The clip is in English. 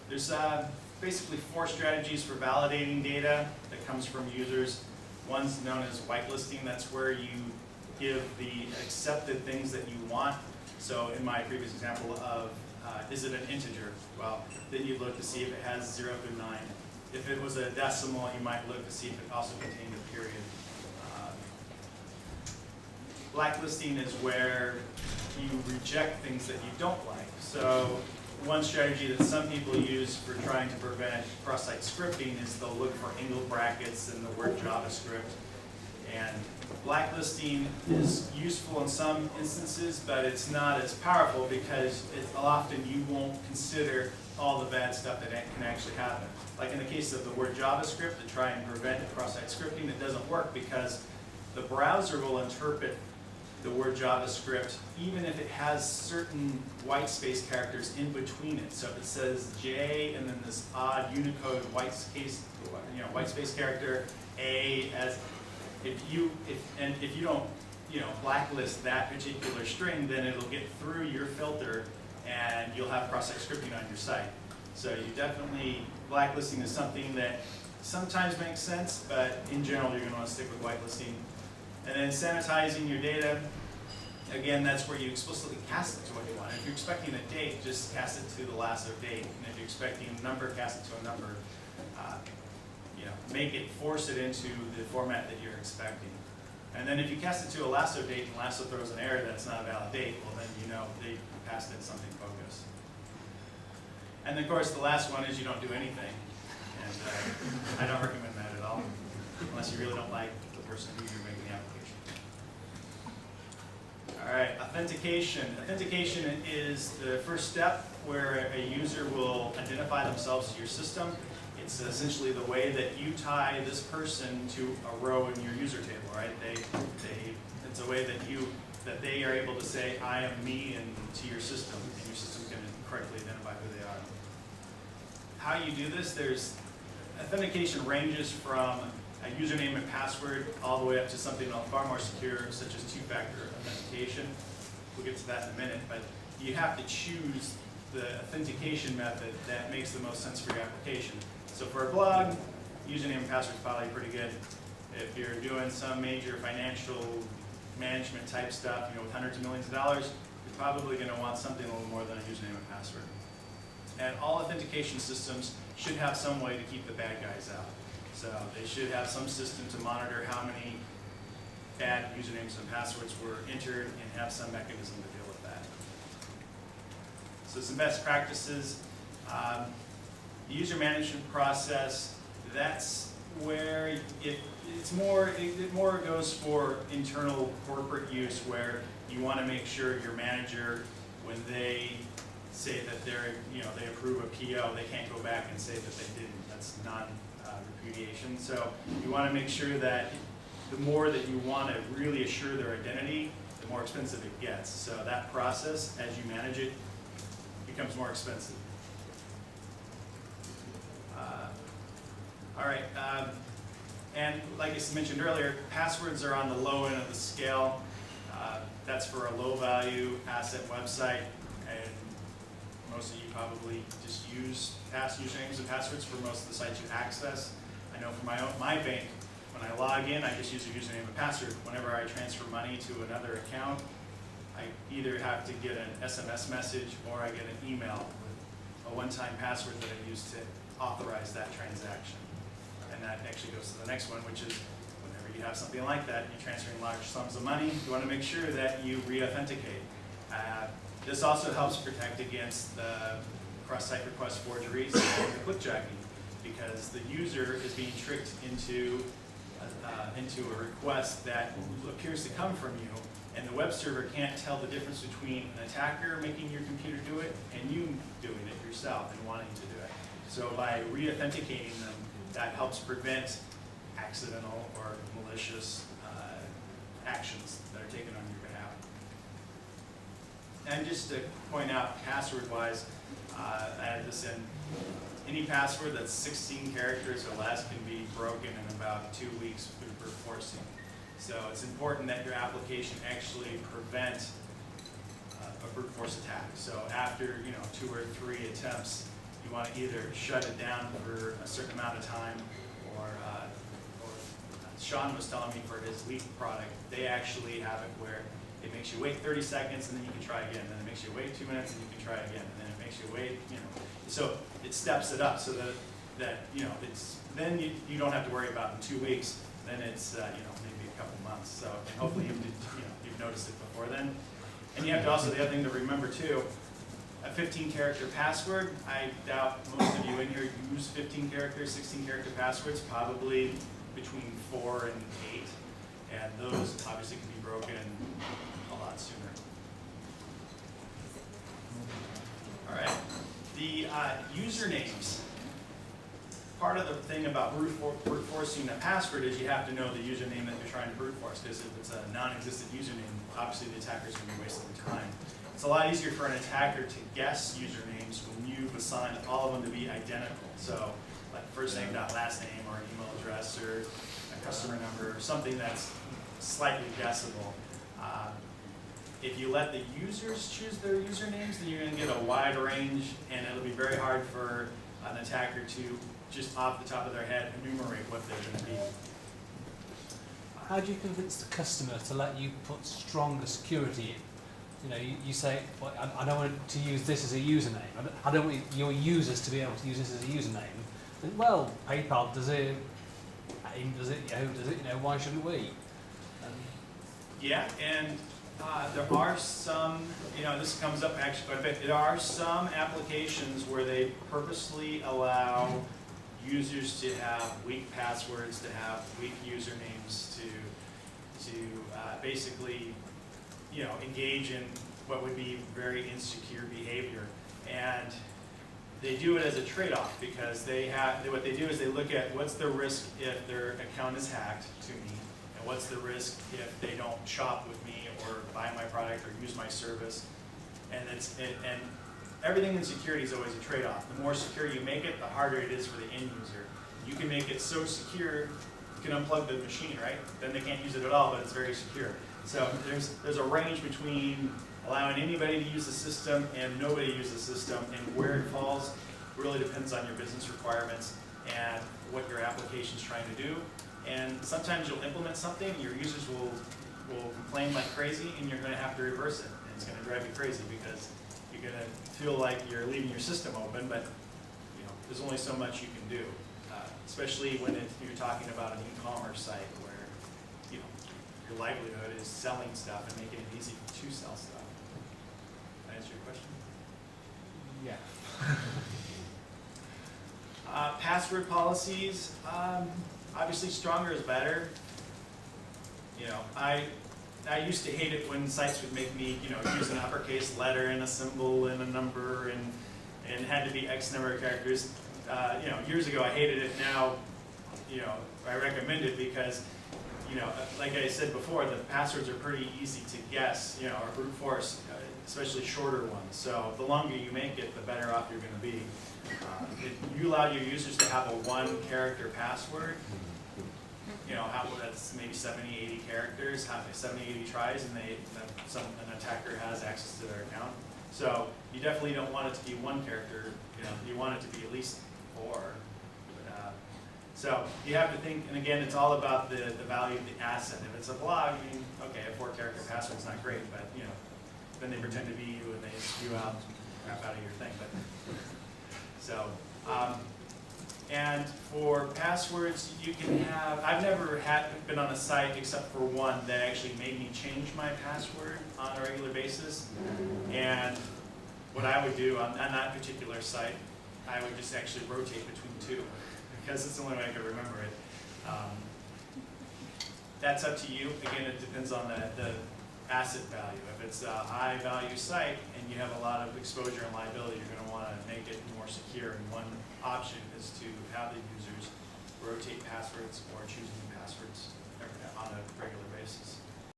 There's basically 4 strategies for validating data that comes from users. One's known as whitelisting. That's where you give the accepted things that you want. So in my previous example of, is it an integer? Well, then you look to see if it has 0 through 9. If it was a decimal, you might look to see if it also contained a period. Blacklisting is where you reject things that you don't like. So one strategy that some people use for trying to prevent cross-site scripting is they'll look for angle brackets in the word JavaScript. And blacklisting is useful in some instances, but it's not as powerful because often you won't consider all the bad stuff that can actually happen. Like in the case of the word JavaScript, to try and prevent cross-site scripting, it doesn't work because the browser will interpret the word JavaScript even if it has certain white space characters in between it. So if it says J and then this odd Unicode white space character A, as if you don't blacklist that particular string, then it'll get through your filter and you'll have cross-site scripting on your site. So you definitely, blacklisting is something that sometimes makes sense, but in general you're going to want to stick with whitelisting. And then sanitizing your data, again, that's where you explicitly cast it to what you want. If you're expecting a date, just cast it to the lasso date. And if you're expecting a number, cast it to a number. Force it into the format that you're expecting. And then if you cast it to a lasso date and lasso throws an error that's not a valid date, well then you know they passed in something bogus. And then of course the last one is you don't do anything. And I don't recommend that at all, unless you really don't like the person who you're making the application. All right, authentication. Authentication is the first step where a user will identify themselves to your system. It's essentially the way that you tie this person to a row in your user table, right? It's a way that they are able to say, I am me, and to your system, and your system's going to correctly identify who they are. How you do this, authentication ranges from a username and password all the way up to something far more secure, such as 2-factor authentication. We'll get to that in a minute, but you have to choose the authentication method that makes the most sense for your application. So for a blog, username and password is probably pretty good. If you're doing some major financial management type stuff, with hundreds of millions of dollars, you're probably going to want something a little more than a username and password. And all authentication systems should have some way to keep the bad guys out. So they should have some system to monitor how many bad usernames and passwords were entered and have some mechanism to deal with that. So some best practices. The user management process, that's where it more goes for internal corporate use, where you want to make sure your manager, when they say that they approve a PO, they can't go back and say that they didn't. That's non-repudiation. So you want to make sure that the more that you want to really assure their identity, the more expensive it gets. So that process, as you manage it, becomes more expensive. All right, and like I mentioned earlier, passwords are on the low end of the scale. That's for a low-value asset website, and most of you probably just use usernames and passwords for most of the sites you access. I know for my bank, when I log in, I just use a username and password. Whenever I transfer money to another account, I either have to get an SMS message or I get an email with a one-time password that I use to authorize that transaction. And that actually goes to the next one, which is whenever you have something like that, you're transferring large sums of money, you want to make sure that you re-authenticate. This also helps protect against the cross-site request forgeries and the clickjacking, because the user is being tricked into a request that appears to come from you, and the web server can't tell the difference between an attacker making your computer do it and you doing it yourself and wanting to do it. So by re-authenticating them, that helps prevent accidental or malicious actions that are taken on your behalf. And just to point out, password-wise, I added this in. Any password that's 16 characters or less can be broken in about 2 weeks through brute forcing. So it's important that your application actually prevent a brute force attack. So after 2 or 3 attempts, you want to either shut it down for a certain amount of time, or Sean was telling me for his leaf product, they actually have it where it makes you wait 30 seconds and then you can try again, and then it makes you wait 2 minutes and you can try again, and then it makes you wait, so it steps it up so that it's, then you don't have to worry about in 2 weeks, then it's maybe a couple months. So, and hopefully you've noticed it before then. And you have to also, the other thing to remember too, a 15-character password. I doubt most of you in here use 15 characters, 16-character passwords, probably between 4 and 8. And those obviously can be broken a lot sooner. All right, the usernames. Part of the thing about brute forcing a password is you have to know the username that you're trying to brute force, because if it's a non-existent username, obviously the attacker's going to be wasting time. It's a lot easier for an attacker to guess usernames when you've assigned all of them to be identical. So, like first name, last name, or an email address, or a customer number, or something that's slightly guessable. If you let the users choose their usernames, then you're going to get a wide range, and it'll be very hard for an attacker to just off the top of their head enumerate what they're going to be. How do you convince the customer to let you put stronger security in? You say, well, I don't want to use this as a username. I don't want your users to be able to use this as a username. And, well, PayPal does it, AIM does it, Yahoo does it. Why shouldn't we? Yeah, and there are some, this comes up actually quite a bit. There are some applications where they purposely allow users to have weak passwords, to have weak usernames, to basically, engage in what would be very insecure behavior. And they do it as a trade-off, because what they do is they look at what's the risk if their account is hacked to me, and what's the risk if they don't shop with me or buy my product or use my service. And everything in security is always a trade-off. The more secure you make it, the harder it is for the end user. You can make it so secure, you can unplug the machine, right? Then they can't use it at all, but it's very secure. So there's a range between allowing anybody to use the system and nobody use the system, and where it falls really depends on your business requirements and what your application is trying to do. And sometimes you'll implement something, and your users will complain like crazy, and you're going to have to reverse it. And it's going to drive you crazy, because you're going to feel like you're leaving your system open, but there's only so much you can do, especially when you're talking about an e-commerce site where your livelihood is selling stuff and making it easy to sell stuff. Can I answer your question? Yeah. Password policies, obviously stronger is better. I used to hate it when sites would make me, use an uppercase letter and a symbol and a number and had to be X number of characters. Years ago I hated it. Now, I recommend it because, like I said before, the passwords are pretty easy to guess, or brute force, especially shorter ones. So the longer you make it, the better off you're going to be. If you allow your users to have a 1-character password, that's maybe 70, 80 characters, 70, 80 tries, and an attacker has access to their account. So you definitely don't want it to be 1 character. You want it to be at least 4. So you have to think, and again, it's all about the value of the asset. If it's a blog, okay, a 4-character password's not great, but then they pretend to be you and they spew out crap out of your thing. And for passwords, you can have, I've never been on a site except for one that actually made me change my password on a regular basis. And what I would do on that particular site, I would just actually rotate between 2, because it's the only way I could remember it. That's up to you. Again, it depends on the asset value. If it's a high value site and you have a lot of exposure and liability, you're going to want to make it more secure. And one option is to have the users rotate passwords or choose new passwords on a regular basis.